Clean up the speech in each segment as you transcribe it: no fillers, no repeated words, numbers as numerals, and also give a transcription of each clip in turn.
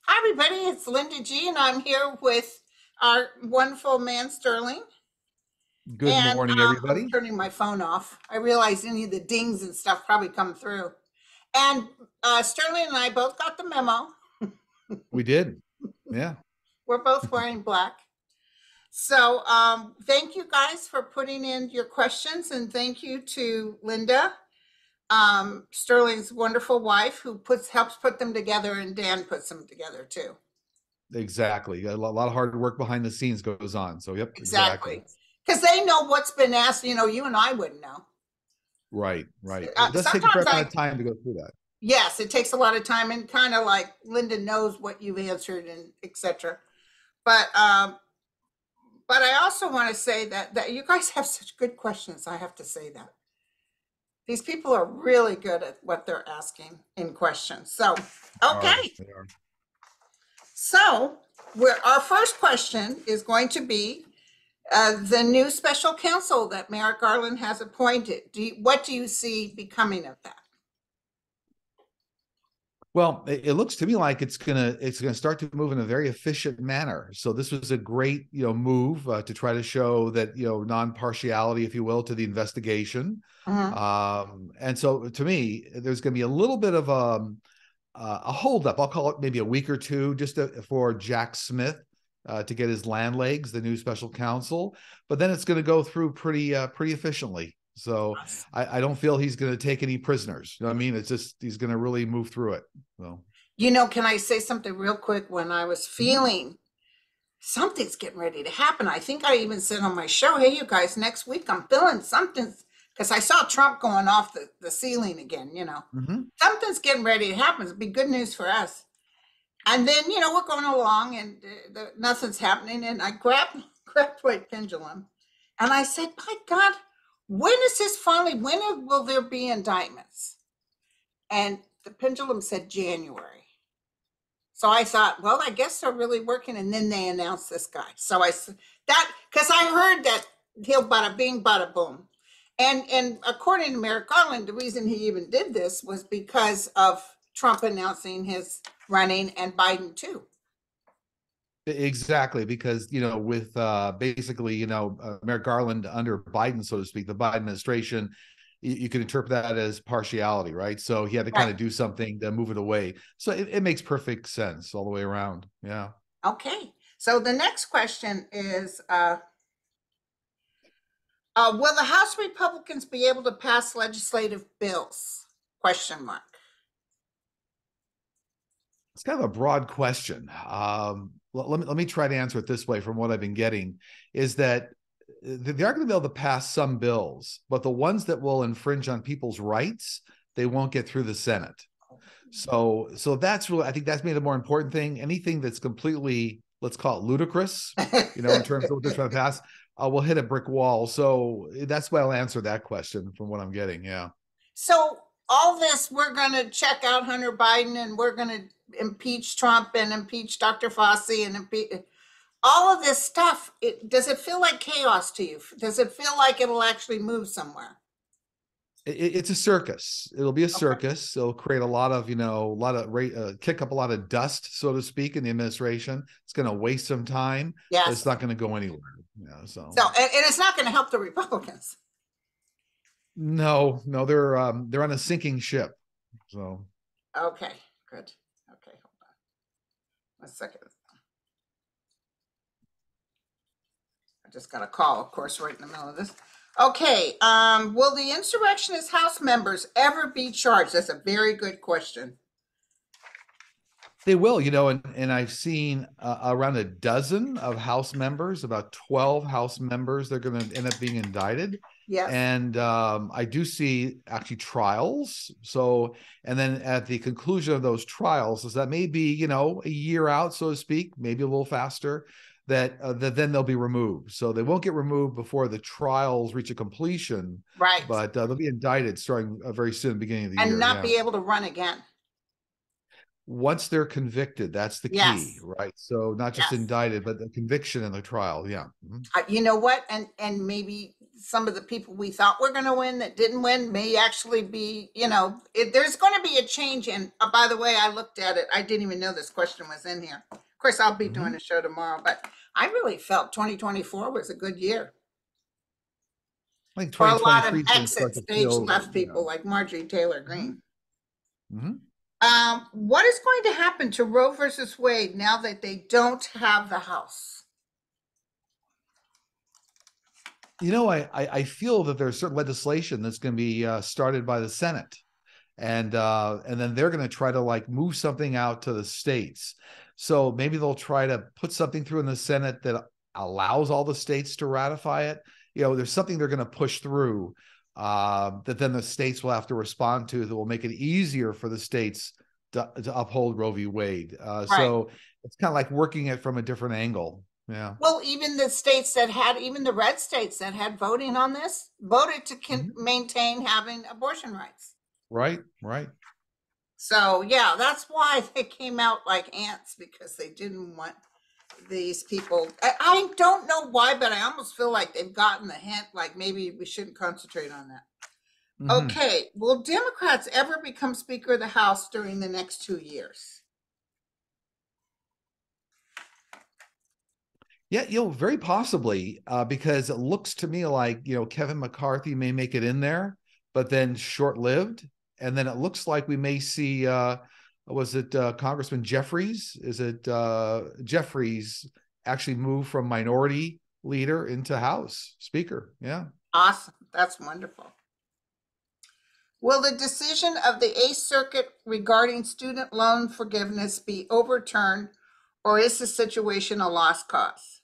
Hi, everybody. It's Linda G, and I'm here with our wonderful man, Sterling. Good And morning, I'm everybody. turning my phone off. I realize any of the dings and stuff probably come through. And Sterling and I both got the memo. We did. Yeah. We're both wearing black. So thank you guys for putting in your questions, and thank you to Linda, Sterling's wonderful wife, who helps put them together, and Dan puts them together too. Exactly. A lot of hard work behind the scenes goes on. So, yep, exactly. Exactly. Because they know what's been asked, you and I wouldn't know. Right, right. It does take a fair Sometimes amount of time to go through that. yes, it takes a lot of time, and kind of like Linda knows what you've answered and etc. But I also want to say that you guys have such good questions. I have to say that these people are really good at what they're asking in questions. So okay, They are. so our first question is going to be the new special counsel that Merrick Garland has appointed. What do you see becoming of that? Well, it looks to me like it's gonna start to move in a very efficient manner. So this was a great move to try to show that non-partiality, if you will, to the investigation. Mhm. And so to me, there's going to be a little bit of a holdup. I'll call it maybe a week or two, just for Jack Smith to get his land legs, the new special counsel. But then it's going to go through pretty efficiently. So I don't feel he's going to take any prisoners. You know what I mean? It's just he's going to really move through it. So, Can I say something real quick? When I was feeling something's getting ready to happen, I think I even said on my show, hey, you guys, next week I'm feeling something's, because I saw Trump going off the ceiling again. mhm. Something's getting ready to happen. It'll be good news for us. And then, we're going along and nothing's happening. And I grabbed my pendulum and I said, my God, when is this finally, will there be indictments? And the pendulum said January. So I thought, well, I guess they're really working. And then they announced this guy. So because I heard that he'll bada bing, bada boom. And according to Merrick Garland, the reason he even did this was because of Trump announcing his running and Biden too. Exactly, because with basically Merrick Garland under Biden, so to speak, the Biden administration, you could interpret that as partiality, right? So he had to kind Right. of do something to move it away. So it makes perfect sense all the way around. Yeah. Okay. So the next question is, will the House Republicans be able to pass legislative bills? Question mark. It's kind of a broad question. Let me try to answer it this way. From what I've been getting, is that they are going to be able to pass some bills, but the ones that will infringe on people's rights, they won't get through the Senate. So that's really, I think that's made the more important thing. Anything that's completely, let's call it ludicrous, in terms of what they're trying to pass, will hit a brick wall. So that's why I'll answer that question from what I'm getting. Yeah. So all this, we're going to check out Hunter Biden, and we're going to impeach Trump and impeach Dr. Fauci and impeach all of this stuff. Does it feel like chaos to you? Does it feel like it'll actually move somewhere? It's a circus. It'll be a Okay. circus. It'll create a lot of, kick up a lot of dust, so to speak, in the administration. It's going to waste some time, but it's Yes. not going to go anywhere. So And it's not going to help the Republicans. no, they're on a sinking ship. So Okay, good. Okay, hold on 1 second. I just got a call, of course, right in the middle of this. Okay, will the insurrectionist House members ever be charged? That's a very good question. they will, and I've seen around a dozen of House members, about 12 House members, they're going to end up being indicted. Yes. And I do see actually trials. So, and then at the conclusion of those trials, is that maybe, a year out, so to speak, maybe a little faster, that then they'll be removed. So they won't get removed before the trials reach a completion, Right. but they'll be indicted starting very soon, beginning of the And year. not Yeah. be able to run again. Once they're convicted, that's the key, Yes. right? So not just Yes. indicted, but the conviction in the trial. Yeah. You know what? And maybe some of the people we thought were going to win that didn't win may actually be, there's going to be a change. And by the way, I looked at it. I didn't even know this question was in here. Of course, I'll be doing a show tomorrow, but I really felt 2024 was a good year. I think For a lot of 2023 is gonna exit start to stage feel, left people like Marjorie Taylor Greene. Mhm. What is going to happen to Roe versus Wade now that they don't have the House? I feel that there's certain legislation that's going to be started by the Senate, and then they're going to try to like move something out to the states. So maybe they'll try to put something through in the Senate that allows all the states to ratify it. There's something they're going to push through that then the states will have to respond to that will make it easier for the states to uphold Roe v. Wade. Right. So it's kind of like working it from a different angle. Yeah. Well, even the states that had, even the red states that had voting on this, voted to maintain having abortion rights. Right, right. So, yeah, that's why they came out like ants, because they didn't want these people. I don't know why, but I almost feel like they've gotten the hint, like maybe we shouldn't concentrate on that. Okay, will Democrats ever become Speaker of the House during the next 2 years? Yeah, very possibly, because it looks to me like, Kevin McCarthy may make it in there, but then short-lived. And then it looks like we may see, was it Congressman Jeffries? Is it Jeffries actually move from minority leader into House Speaker? Yeah. Awesome. That's wonderful. Will the decision of the Eighth Circuit regarding student loan forgiveness be overturned, or is the situation a lost cause?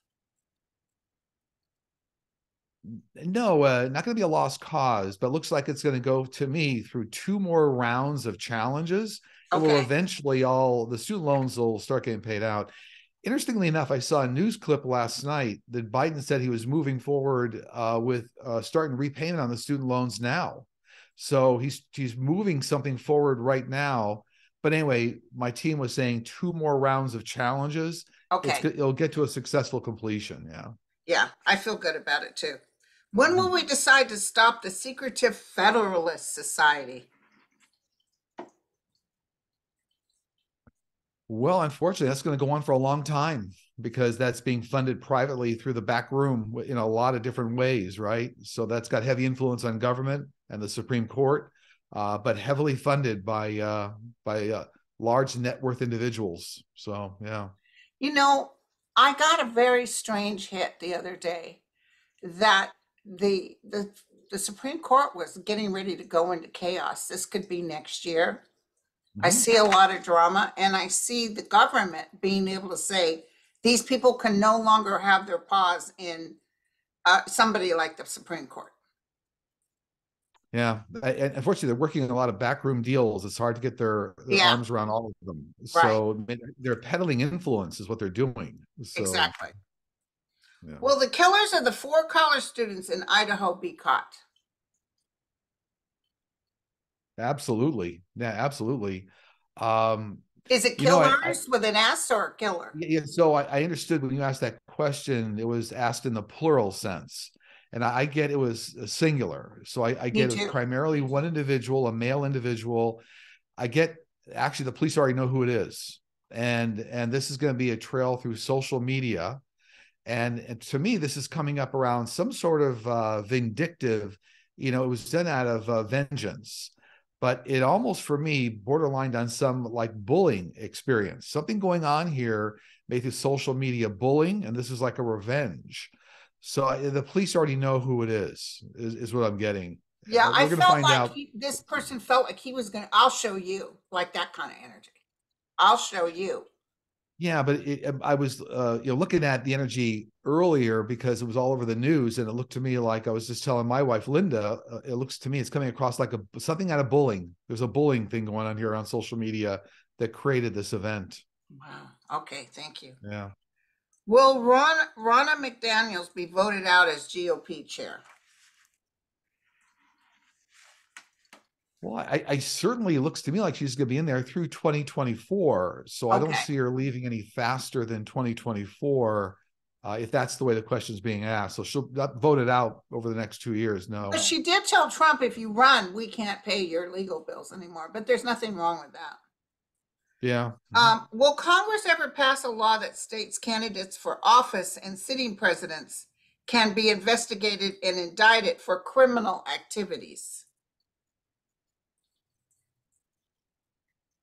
No, not going to be a lost cause, but looks like it's going to go, to me, through 2 more rounds of challenges. It will eventually the student loans will start getting paid out. Interestingly enough, I saw a news clip last night that Biden said he was moving forward with starting repayment on the student loans now. So he's moving something forward right now. But anyway, my team was saying 2 more rounds of challenges. It'll get to a successful completion. Yeah. Yeah, I feel good about it too. When will we decide to stop the secretive Federalist Society? Well, unfortunately, that's going to go on for a long time, because that's being funded privately through the back room in a lot of different ways, right? So that's got heavy influence on government and the Supreme Court, but heavily funded by large net worth individuals. So, yeah. I got a very strange hit the other day that the Supreme Court was getting ready to go into chaos. This could be next year. I see a lot of drama, and I see the government being able to say these people can no longer have their paws in somebody like the Supreme Court. Yeah, and unfortunately, they're working on a lot of backroom deals. It's hard to get their arms around all of them. So they're peddling influence is what they're doing. So, exactly. Yeah. Will the killers of the 4 college students in Idaho be caught? Absolutely. Yeah, absolutely. Is it killers with an S or killer? Yeah, so I understood when you asked that question, it was asked in the plural sense. And I get it was singular. So I get it was primarily one individual, a male individual. I get, actually, the police already know who it is. And this is going to be a trail through social media. And to me, this is coming up around some sort of vindictive, it was done out of vengeance. But it almost, for me, borderlined on some like bullying experience. Something going on here, maybe through social media bullying, and this is like a revenge. So the police already know who it is what I'm getting. Yeah, I felt like this person felt like he was going to, I'll show you, like that kind of energy. I'll show you. Yeah, but I was looking at the energy earlier because it was all over the news, and it looked to me like, I was just telling my wife Linda, it looks to me it's coming across like something out of bullying. There's a bullying thing going on here on social media that created this event. Wow. Okay, thank you. Yeah. Will Ronna McDaniels be voted out as GOP chair? Well, I certainly, it looks to me like she's going to be in there through 2024. So I don't see her leaving any faster than 2024. if that's the way the question is being asked. So she'll not vote it out over the next 2 years. No. But she did tell Trump, if you run, we can't pay your legal bills anymore. But there's nothing wrong with that. Yeah. Will Congress ever pass a law that states candidates for office and sitting presidents can be investigated and indicted for criminal activities?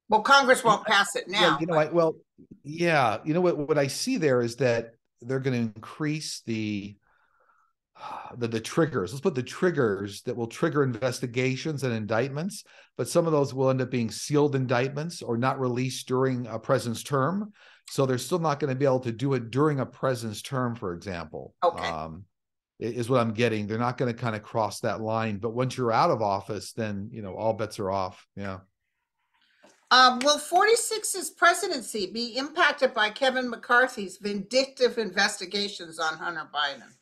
Well, Congress won't pass it now. Yeah, what I see there is that they're going to increase the triggers. Let's put the triggers that will trigger investigations and indictments, but some of those will end up being sealed indictments or not released during a president's term. So they're still not going to be able to do it during a president's term, for example. Okay. Is what I'm getting. They're not going to kind of cross that line. But once you're out of office, then, all bets are off. Yeah. Will 46's presidency be impacted by Kevin McCarthy's vindictive investigations on Hunter Biden?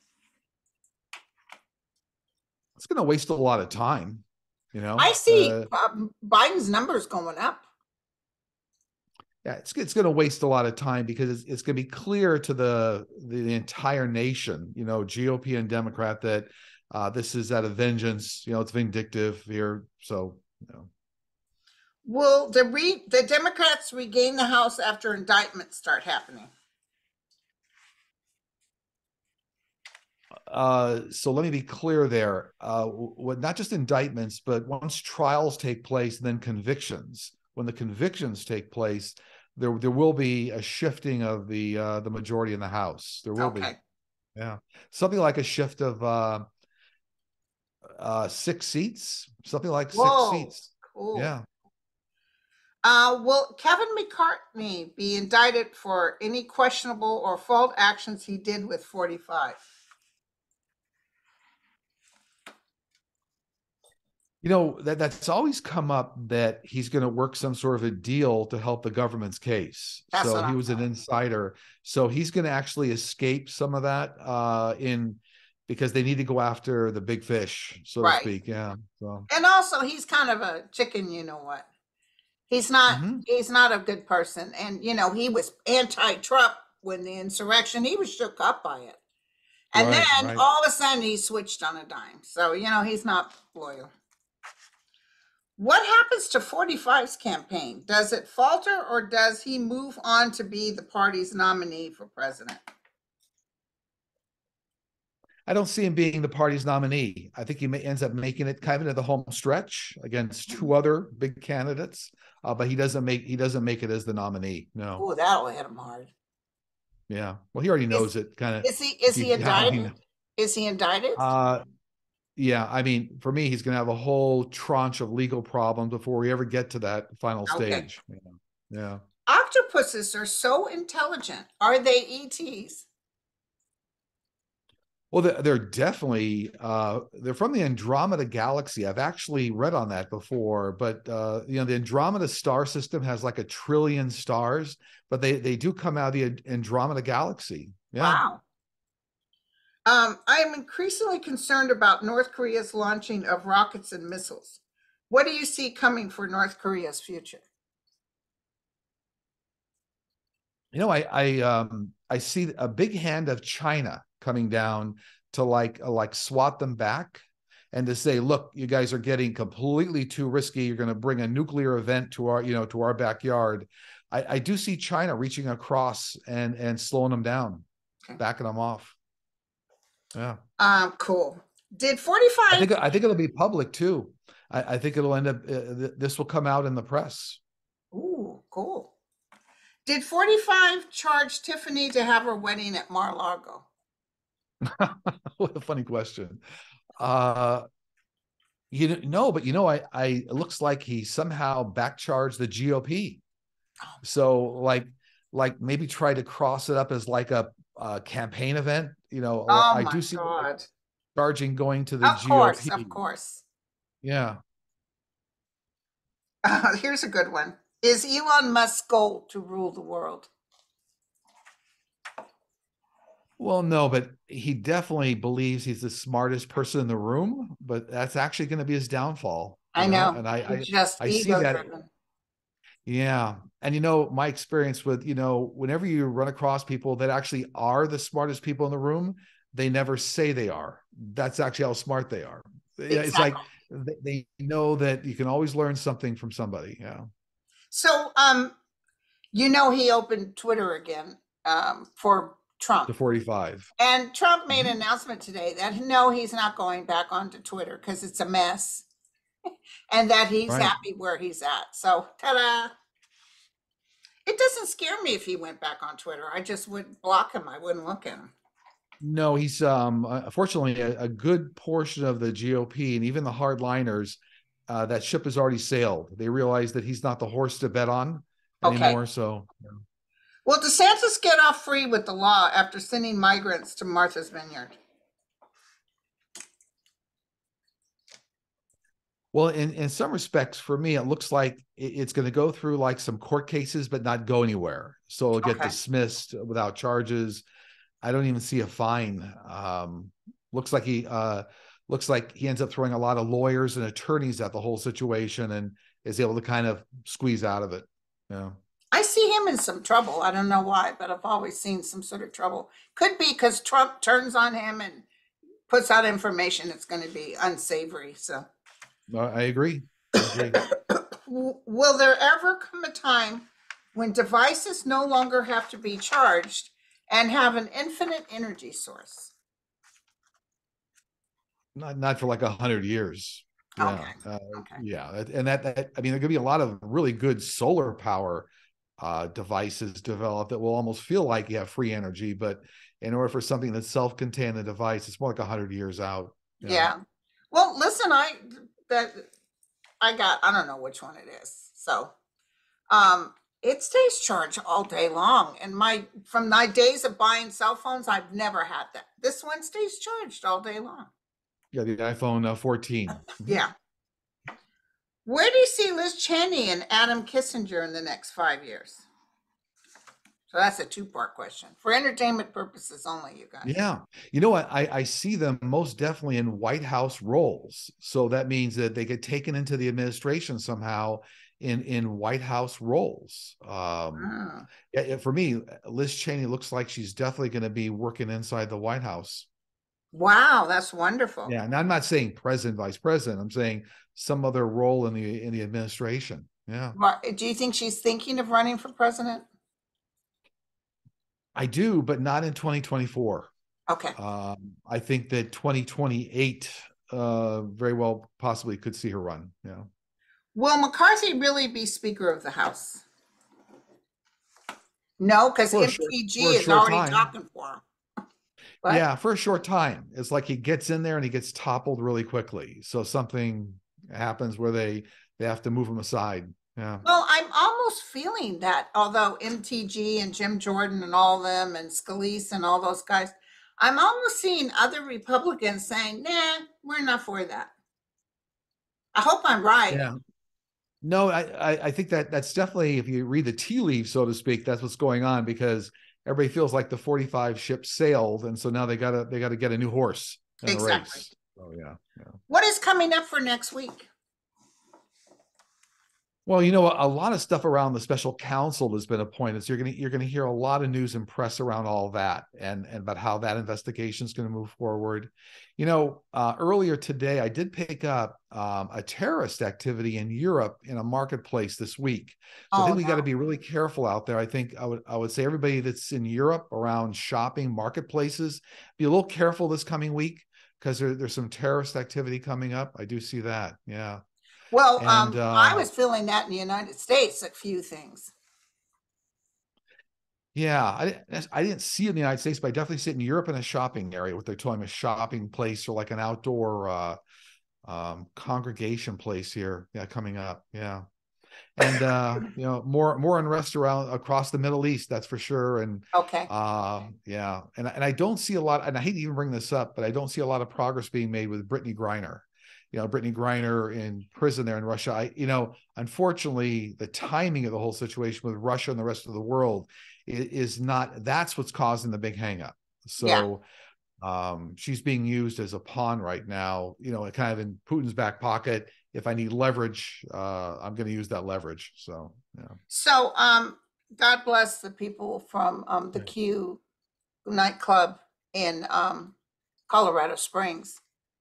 It's going to waste a lot of time. I see Biden's numbers going up. Yeah, it's going to waste a lot of time because it's going to be clear to the entire nation, GOP and Democrat, that this is out of vengeance. It's vindictive here. So, Will the Democrats regain the House after indictments start happening? So let me be clear there. Not just indictments, but once trials take place, then convictions. When the convictions take place, there will be a shifting of the majority in the House. There will be, yeah, something like a shift of 6 seats, something like 6 seats. Cool. Yeah. Will Kevin McCarthy be indicted for any questionable or fault actions he did with 45? That's always come up, that he's going to work some sort of a deal to help the government's case. So he was an insider. So he's going to actually escape some of that because they need to go after the big fish, so to speak. Yeah. So. And also, he's kind of a chicken, what? He's not a good person. And, he was anti-Trump when the insurrection, he was shook up by it. And then all of a sudden he switched on a dime. So, he's not loyal. What happens to 45's campaign? Does it falter, or does he move on to be the party's nominee for president? I don't see him being the party's nominee. I think he ends up making it kind of into the home stretch against 2 other big candidates, but he doesn't make it as the nominee. No. Oh, that'll hit him hard. Yeah. Well, he already knows it. Kind of. Is he indicted? Is he indicted? Yeah. I mean, for me, he's going to have a whole tranche of legal problems before we ever get to that final stage. Yeah. Octopuses are so intelligent. Are they ETs? Well, they're definitely they're from the Andromeda Galaxy. I've actually read on that before, but the Andromeda star system has like 1 trillion stars, but they do come out of the Andromeda Galaxy. Yeah. Wow. I am increasingly concerned about North Korea's launching of rockets and missiles. What do you see coming for North Korea's future? I see a big hand of China coming down to like swat them back and to say, look, you guys are getting completely too risky. You're going to bring a nuclear event to our backyard. I do see China reaching across and slowing them down, backing them off. Yeah. Cool. Did 45? I think it'll be public too. I think it'll end up. This will come out in the press. Ooh, cool. Did 45 charge Tiffany to have her wedding at Mar-a-Lago? What a funny question. But it looks like he somehow backcharged the GOP. So like maybe try to cross it up as like a campaign event. I do see charging going to the GOP. Of course. Yeah. Here's a good one. Is Elon Musk's goal to rule the world? Well, no, but he definitely believes he's the smartest person in the room, but that's actually going to be his downfall. I know. And I see that. Yeah. And my experience with, whenever you run across people that actually are the smartest people in the room, they never say they are. That's actually how smart they are. Yeah, it's like Exactly. they know that you can always learn something from somebody. Yeah. So, he opened Twitter again for To Trump. 45. And Trump made Mhm. an announcement today that no, he's not going back onto Twitter because it's a mess and that he's Right. happy where he's at. So, ta-da. It doesn't scare me if he went back on Twitter. I just wouldn't block him. I wouldn't look at him. No, he's unfortunately a good portion of the GOP and even the hardliners, that ship has already sailed. They realize that he's not the horse to bet on Okay. anymore. So Will DeSantis get off free with the law after sending migrants to Martha's Vineyard? well, in some respects, for me, it looks like it's going to go through like some court cases, but not go anywhere. So it'll get Okay. dismissed without charges. I don't even see a fine. Looks like he ends up throwing a lot of lawyers and attorneys at the whole situation and is able to kind of squeeze out of it. Yeah. I see him in some trouble. I don't know why, but I've always seen some sort of trouble. Could be because Trump turns on him and puts out information that's going to be unsavory. So, I agree. I agree. will there ever come a time when devices no longer have to be charged and have an infinite energy source? Not for like 100 years. Yeah. Okay. Okay. Yeah. And that I mean, there could be a lot of really good solar power devices developed that will almost feel like you have free energy, but in order for something that's self-contained a device, it's more like 100 years out. Yeah. Yeah. Well, listen, that I don't know which one it is. So, it stays charged all day long. And from my days of buying cell phones, I've never had that. This one stays charged all day long. Yeah, the iPhone 14. Mhm. Yeah. Where do you see Liz Cheney and Adam Kissinger in the next 5 years? So that's a two-part question for entertainment purposes only, you guys. Yeah. You know what? I see them most definitely in White House roles. So that means that they get taken into the administration somehow in White House roles. Oh. Yeah, for me, Liz Cheney looks like she's definitely going to be working inside the White House. Wow, that's wonderful. Yeah, and I'm not saying president, vice president. I'm saying some other role in the administration. Yeah, Do you think she's thinking of running for president? I do, but not in 2024. Okay. I think that 2028 very well possibly could see her run. Yeah. Will McCarthy really be Speaker of the House? No, because For MTG a is short already time. talking for him. But Yeah, for a short time. It's like he gets in there and he gets toppled really quickly. So something happens where they have to move him aside. Yeah. well, I'm almost feeling that, although MTG and Jim Jordan and all of them and Scalise and all those guys, I'm almost seeing other Republicans saying, nah, we're not for that. I hope I'm right. Yeah. No, I think that's definitely, if you read the tea leaves, so to speak, that's what's going on, because everybody feels like the 45 ship sailed, and so now they gotta get a new horse in the Exactly. race. Oh yeah. What is coming up for next week? Well, a lot of stuff around the special counsel has been appointed. So you're gonna hear a lot of news and press around all that and about how that investigation is going to move forward. Earlier today, I did pick up a terrorist activity in Europe in a marketplace this week. So I think we got to be really careful out there. I think I would say everybody that's in Europe around shopping marketplaces, be a little careful this coming week, because there's some terrorist activity coming up. I do see that. Yeah. Well, And I was feeling that in the United States, a few things. yeah, I didn't see it in the United States, but I definitely see it in Europe in a shopping area, what they're telling me, a shopping place or like an outdoor congregation place here. Yeah, coming up. Yeah. And more unrest around across the Middle East, that's for sure. And Okay. yeah, and I don't see a lot, and I hate to even bring this up, but I don't see a lot of progress being made with Brittany Griner. Brittany Griner in prison there in Russia. Unfortunately, the timing of the whole situation with Russia and the rest of the world is not, that's what's causing the big hangup. So she's being used as a pawn right now, kind of in Putin's back pocket, if I need leverage, I'm going to use that leverage. So yeah. So, God bless the people from the Q nightclub in Colorado Springs.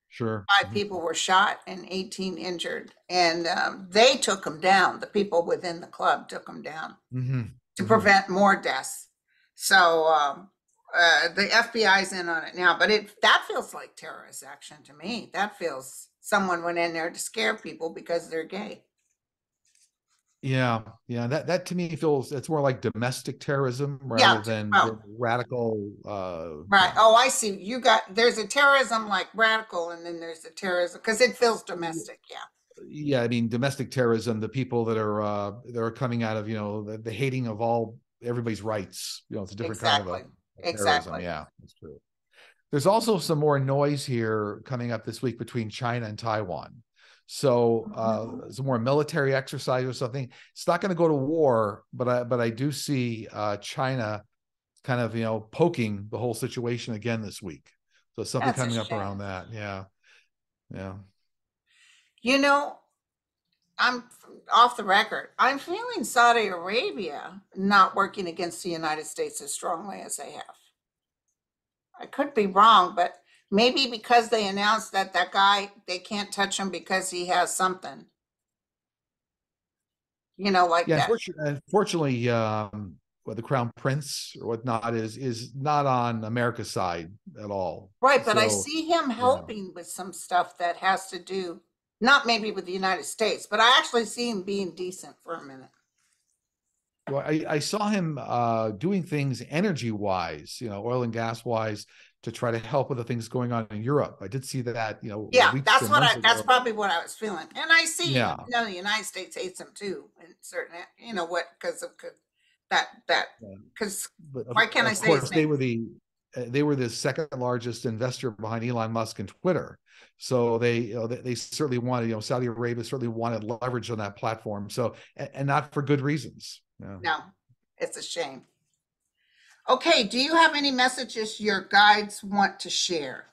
Sure. 5 people were shot and 18 injured, and they took them down. The people within the club took them down to prevent more deaths. So the FBI's in on it now, but that feels like terrorist action to me. That feels someone went in there to scare people because they're gay. Yeah, that to me feels it's more like domestic terrorism rather than radical. Right. Oh, I see. There's a terrorism like radical, and then there's a terrorism because it feels domestic. Yeah. Yeah, I mean domestic terrorism. The people that are coming out of the hating of everybody's rights. It's a different kind of a terrorism. Yeah, that's true. There's also some more noise here coming up this week between China and Taiwan. So some more military exercise or something. It's not going to go to war, but I do see China kind of poking the whole situation again this week. So something coming up around that. Yeah. I'm off the record. I'm feeling Saudi Arabia not working against the United States as strongly as they have. I could be wrong, but maybe because they announced that guy, they can't touch him because he has something. That. Unfortunately, the Crown Prince or whatnot is not on America's side at all. Right, but I see him helping with some stuff that has to do, not maybe with the United States, but I actually see him being decent for a minute. Well, I saw him doing things energy-wise, oil and gas-wise, to try to help with the things going on in Europe. I did see that, Yeah, that's probably what I was feeling. And I see, the United States hates him too, in certain, because of that, because why can't I say his name? They were the second largest investor behind Elon Musk and Twitter. So they certainly wanted, Saudi Arabia certainly wanted leverage on that platform. So, and not for good reasons. No, it's a shame. Okay, do you have any messages your guides want to share?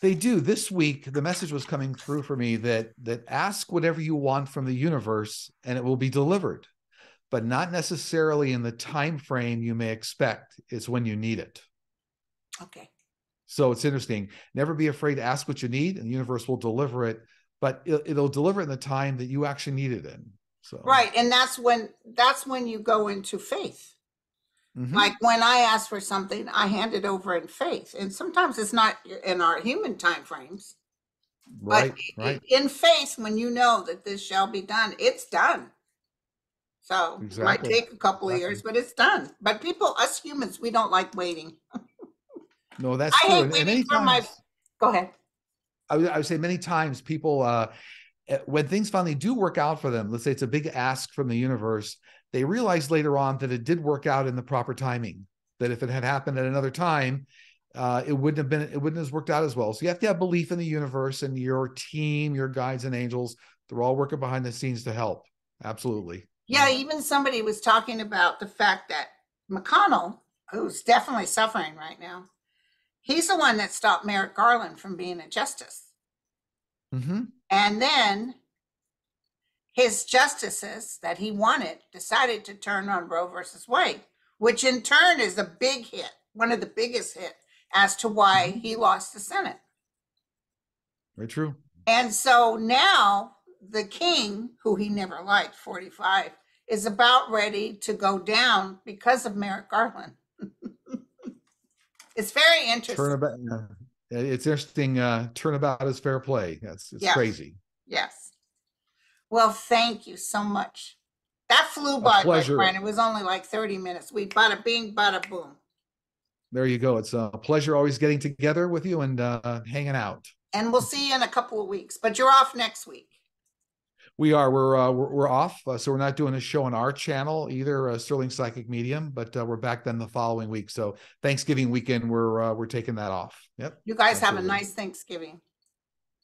They do. This week, the message was coming through for me that ask whatever you want from the universe and it will be delivered, but not necessarily in the time frame you may expect. It's when you need it. Okay. So it's interesting. Never be afraid to ask what you need, and the universe will deliver it, but it'll deliver it in the time that you actually need it in. So right, and that's when you go into faith. Like when I ask for something, I hand it over in faith, and sometimes it's not in our human time frames. Right, but in faith, when you know that this shall be done, it's done. So it might take a couple of years, but it's done. But us humans, we don't like waiting. No, that's true. I hate waiting for Go ahead. I would say many times people, when things finally do work out for them, let's say it's a big ask from the universe, they realize later on that it did work out in the proper timing, that if it had happened at another time, it wouldn't have worked out as well. So you have to have belief in the universe and your team, your guides and angels. They're all working behind the scenes to help. Absolutely. Yeah, even somebody was talking about the fact that McConnell, who's definitely suffering right now, he's the one that stopped Merrick Garland from being a justice. And then his justices that he wanted decided to turn on Roe versus Wade, which in turn is a big hit, one of the biggest hit as to why he lost the Senate. Very true. And so now the king, who he never liked, 45, is about ready to go down because of Merrick Garland. It's very interesting. It's interesting. Turnabout is fair play. It's crazy. Yes. Well, thank you so much. That flew by, my friend. It was only like 30 minutes. We bada bing, bada boom. There you go. It's a pleasure always getting together with you and hanging out. And we'll see you in a couple of weeks, but you're off next week. We are. We're off, so we're not doing a show on our channel either, Sterling Psychic Medium, but we're back then the following week. So Thanksgiving weekend, we're taking that off. Yep. You guys have a nice Thanksgiving.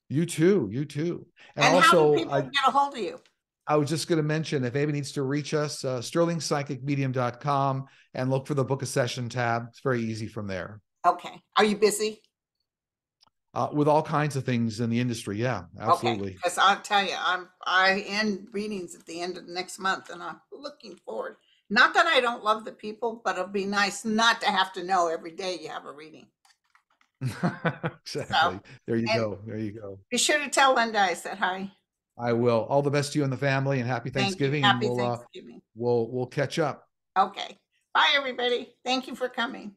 You too. You too. And also, how do people get a hold of you? I was just going to mention, if anybody needs to reach us, sterlingpsychicmedium.com, and look for the Book a Session tab. It's very easy from there. Okay. Are you busy? with all kinds of things in the industry. Yeah, absolutely. Because I'll tell you, I end readings at the end of next month, and I'm looking forward. Not that I don't love the people, but it'll be nice not to have to know every day you have a reading. Exactly. So, There you and go. There you go. be sure to tell Linda I said hi. I will. All the best to you and the family, and happy Thank you. Thanksgiving. And Happy Thanksgiving. we'll catch up. Okay. Bye, everybody. Thank you for coming.